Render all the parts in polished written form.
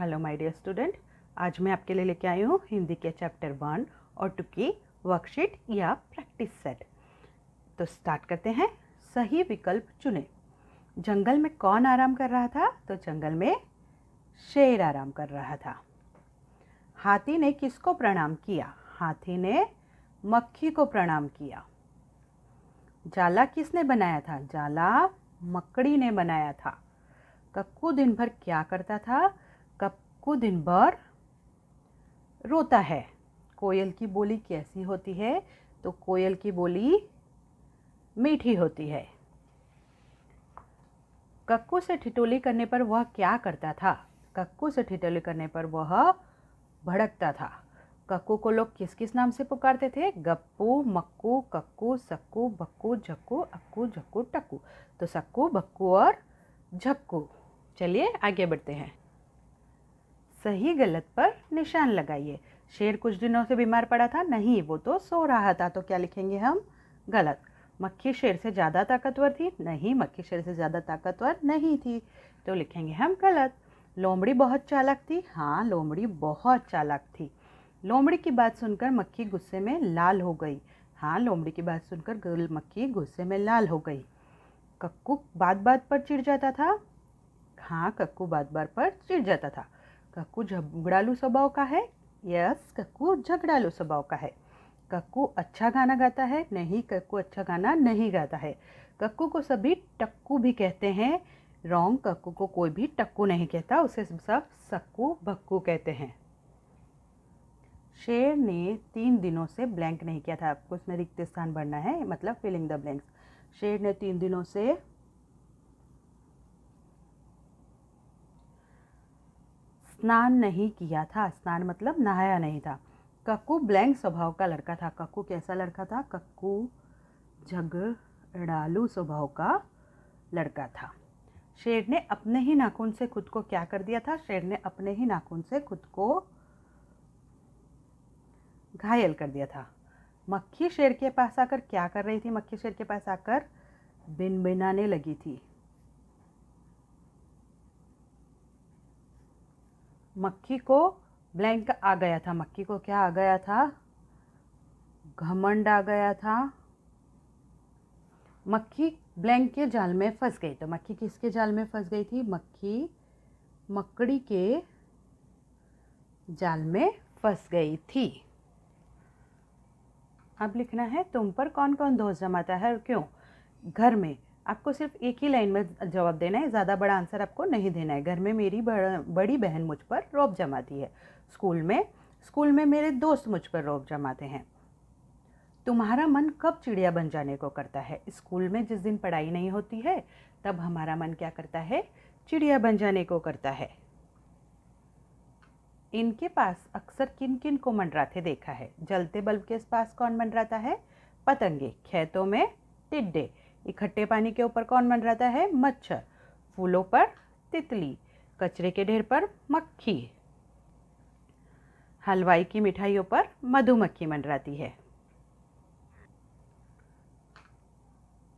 Hello my dear student, आज मैं आपके लिए लेके आई हूँ हिंदी के चैप्टर 1 और 2 की वर्कशीट या प्रैक्टिस सेट। तो स्टार्ट करते हैं। सही विकल्प चुनें। जंगल में कौन आराम कर रहा था? तो जंगल में शेर आराम कर रहा था। हाथी ने किसको प्रणाम किया? हाथी ने मक्खी को प्रणाम किया। जाला किसने बनाया था? जाला मकड़ी ने बनाया था। कक्कू दिन भर क्या करता था? कक्कू दिन भर रोता है। कोयल की बोली कैसी होती है? तो कोयल की बोली मीठी होती है। कक्कू से ठिठोली करने पर वह क्या करता था? कक्कू से ठिठोली करने पर वह भड़कता था। कक्कू को लोग किस किस नाम से पुकारते थे? गप्पू, मक्कू, कक्कू, सक्कू, बक्कू, झक्कू, अक्कू, झक्कू, टक्कू। तो सक्कू, बक्कू और झक्कू। चलिए आगे बढ़ते हैं। सही गलत पर निशान लगाइए। शेर कुछ दिनों से बीमार पड़ा था? नहीं, वो तो सो रहा था। तो क्या लिखेंगे हम? गलत। मक्खी शेर से ज़्यादा ताकतवर थी? नहीं, मक्खी शेर से ज़्यादा ताकतवर नहीं थी। तो लिखेंगे हम गलत। लोमड़ी बहुत चालाक थी? हाँ, लोमड़ी बहुत चालाक थी। लोमड़ी की बात सुनकर मक्खी गुस्से में लाल हो गई। हाँ, लोमड़ी की बात सुनकर मक्खी गुस्से में लाल हो गई। कक्कू बात बात पर चिढ़ जाता था? हाँ, कक्कू बात बात पर चिढ़ जाता था। कक्कू झगड़ालू स्वभाव का है? यस, कक्कू झगड़ालू स्वभाव का है। कक्कू अच्छा गाना गाता है? नहीं, कक्कू अच्छा गाना नहीं गाता है। कक्कू को सभी टक्कू भी कहते हैं? रॉन्ग, कक्कू को कोई भी टक्कू नहीं कहता, उसे सब सक्कू बक्कू कहते हैं। शेर ने 3 दिनों से ब्लैंक नहीं किया था। आपको इसमें रिक्त स्थान भरना है, मतलब फिलिंग द ब्लैंक्स। शेर ने 3 दिनों से स्नान नहीं किया था। स्नान मतलब नहाया नहीं था। कक्कू ब्लैंक स्वभाव का लड़का था। कक्कू कैसा लड़का था? कक्कू झगड़ालू स्वभाव का लड़का था। शेर ने अपने ही नाखून से खुद को क्या कर दिया था? शेर ने अपने ही नाखून से खुद को घायल कर दिया था। मक्खी शेर के पास आकर क्या कर रही थी? मक्खी शेर के पास आकर बिनबिनाने लगी थी। मक्खी को ब्लैंक आ गया था। मक्खी को क्या आ गया था? घमंड आ गया था। मक्खी ब्लैंक के जाल में फंस गई। तो मक्खी किसके जाल में फंस गई थी? मक्खी मकड़ी के जाल में फंस गई थी। अब लिखना है तुम पर कौन कौन दोष जमाता है और क्यों। घर में आपको सिर्फ एक ही लाइन में जवाब देना है, ज़्यादा बड़ा आंसर आपको नहीं देना है। घर में मेरी बड़ी बहन मुझ पर रौब जमाती है। स्कूल में मेरे दोस्त मुझ पर रौब जमाते हैं। तुम्हारा मन कब चिड़िया बन जाने को करता है? स्कूल में जिस दिन पढ़ाई नहीं होती है तब हमारा मन क्या करता है? चिड़िया बन जाने को करता है। इनके पास अक्सर किन किन को मंडराते देखा है? जलते बल्ब के पास कौन मंडराता है? पतंगे। खेतों में टिड्डे। इकट्ठे पानी के ऊपर कौन मंडराता है? मच्छर। फूलों पर तितली। कचरे के ढेर पर मक्खी। हलवाई की मिठाइयों पर मधुमक्खी मंडराती है।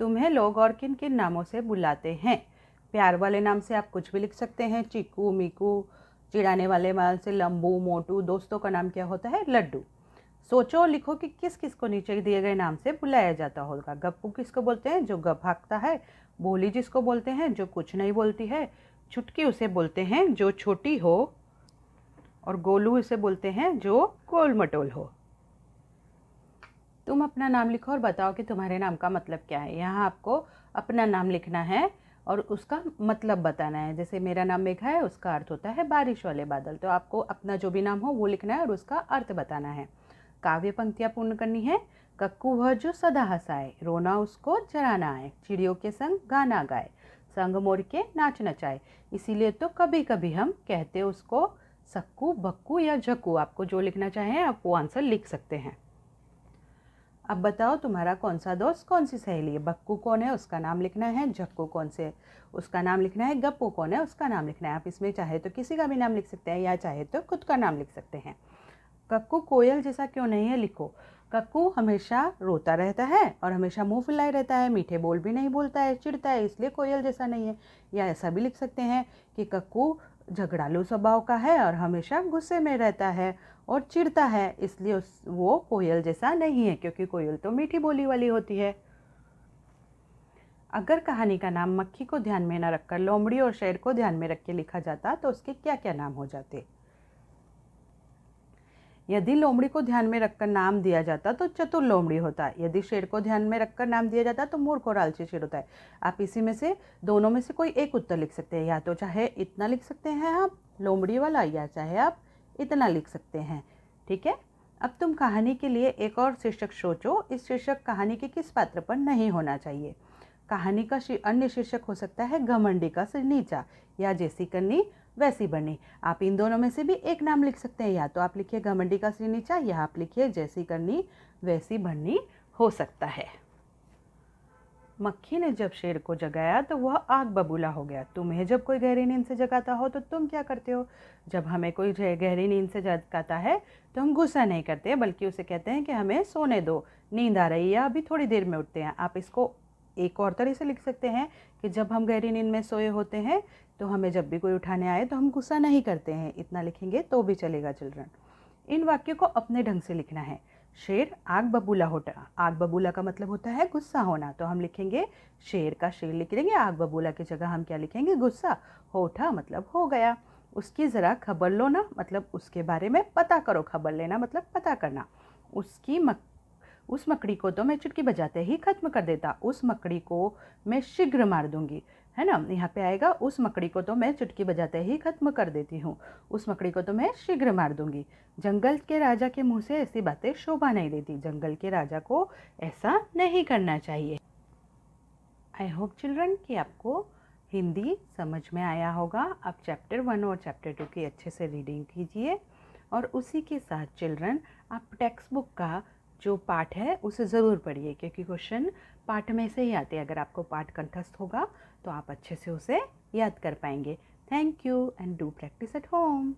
तुम्हें लोग और किन किन नामों से बुलाते हैं? प्यार वाले नाम से आप कुछ भी लिख सकते हैं, चीकू, मीकू। चिढ़ाने वाले नाम से लंबू, मोटू। दोस्तों का नाम क्या होता है? लड्डू। सोचो और लिखो कि किस किस को नीचे दिए गए नाम से बुलाया जाता होगा। गप्पू किसको बोलते हैं? जो गप हाँकता है। भोली जिसको बोलते हैं? जो कुछ नहीं बोलती है। छुटकी उसे बोलते हैं जो छोटी हो। और गोलू उसे बोलते हैं जो गोल मटोल हो। तुम अपना नाम लिखो और बताओ कि तुम्हारे नाम का मतलब क्या है। यहाँ आपको अपना नाम लिखना है और उसका मतलब बताना है। जैसे मेरा नाम मेघा है, उसका अर्थ होता है बारिश वाले बादल। तो आपको अपना जो भी नाम हो वो लिखना है और उसका अर्थ बताना है। काव्य पंक्तियाँ पूर्ण करनी है। कक्कू वह जो सदा हंसाए, रोना उसको जरा ना आए, चिड़ियों के संग गाना गाए, संग मोर के नाच नचाए। इसीलिए तो कभी कभी हम कहते उसको सक्कू, बक्कू या झक्कू। आपको जो लिखना चाहें आप वो आंसर लिख सकते हैं। अब बताओ तुम्हारा कौन सा दोस्त, कौन सी सहेली है? बक्कू कौन है? उसका नाम लिखना है। झक्कू कौन से? उसका नाम लिखना है। गप्पू कौन है? उसका नाम लिखना है। आप इसमें चाहे तो किसी का भी नाम लिख सकते हैं या चाहे तो खुद का नाम लिख सकते हैं। कक्कू कोयल जैसा क्यों नहीं है? लिखो। कक्कू हमेशा रोता रहता है और हमेशा मुंह फुलाए रहता है, मीठे बोल भी नहीं बोलता है, चिढ़ता है, इसलिए कोयल जैसा नहीं है। या ऐसा भी लिख सकते हैं कि कक्कू झगड़ालू स्वभाव का है और हमेशा गुस्से में रहता है और चिढ़ता है, इसलिए वो कोयल जैसा नहीं है, क्योंकि कोयल तो मीठी बोली वाली होती है। अगर कहानी का नाम मक्खी को ध्यान में न रखकर लोमड़ी और शेर को ध्यान में रख के लिखा जाता तो उसके क्या क्या नाम हो जाते? यदि लोमड़ी को ध्यान में रखकर नाम दिया जाता तो चतुर लोमड़ी होता है। यदि शेर को ध्यान में रखकर नाम दिया जाता तो मूर्ख और आलसी शेर होता है। आप इसी में से दोनों में से कोई एक उत्तर लिख सकते हैं, या तो चाहे इतना लिख सकते हैं आप लोमड़ी वाला, या चाहे आप इतना लिख सकते हैं। ठीक है, अब तुम कहानी के लिए एक और शीर्षक सोचो। इस शीर्षक कहानी के किस पात्र पर नहीं होना चाहिए? कहानी का अन्य शीर्षक हो सकता है घमंडी का सिर नीचा, या जैसी करनी वैसी बननी। आप इन दोनों में से भी एक नाम लिख सकते हैं, या तो आप लिखिए घमंडी का सिर नीचा, या आप लिखिए जैसी करनी वैसी बननी हो सकता है। मक्खी ने जब शेर को जगाया तो वह आग बबूला हो गया। तुम्हें जब कोई गहरी नींद से जगाता हो तो तुम क्या करते हो? जब हमें कोई गहरी नींद से जगाता है तो हम गुस्सा नहीं करते, बल्कि उसे कहते हैं कि हमें सोने दो, नींद आ रही है, अभी थोड़ी देर में उठते हैं। आप इसको एक और तरह से लिख सकते हैं कि जब हम गहरी नींद में सोए होते हैं तो हमें जब भी कोई उठाने आए तो हम गुस्सा नहीं करते हैं। इतना लिखेंगे तो भी चलेगा चिल्ड्रन। इन वाक्यों को अपने ढंग से लिखना है। शेर आग बबूला होता, आग बबूला का मतलब होता है गुस्सा होना, तो हम लिखेंगे शेर का शेर लिख देंगे, आग बबूला की जगह हम क्या लिखेंगे? गुस्सा। होठा मतलब हो गया। उसकी ज़रा खबर लो ना, मतलब उसके बारे में पता करो। खबर लेना मतलब पता करना। उस मकड़ी को तो मैं चुटकी बजाते ही खत्म कर देता। उस मकड़ी को मैं शीघ्र मार दूंगी, है ना? यहाँ पे आएगा उस मकड़ी को तो मैं चुटकी बजाते ही खत्म कर देती हूँ। उस मकड़ी को तो मैं शीघ्र मार दूंगी। जंगल के राजा के मुंह से ऐसी बातें शोभा नहीं देती। जंगल के राजा को ऐसा नहीं करना चाहिए। आई होप चिल्ड्रन कि आपको हिंदी समझ में आया होगा। आप चैप्टर 1 और चैप्टर 2 की अच्छे से रीडिंग कीजिए, और उसी के साथ चिल्ड्रन आप टेक्स्ट बुक का जो पाठ है उसे ज़रूर पढ़िए, क्योंकि क्वेश्चन पाठ में से ही आते हैं। अगर आपको पाठ कंठस्थ होगा तो आप अच्छे से उसे याद कर पाएंगे। Thank you and do practice at home.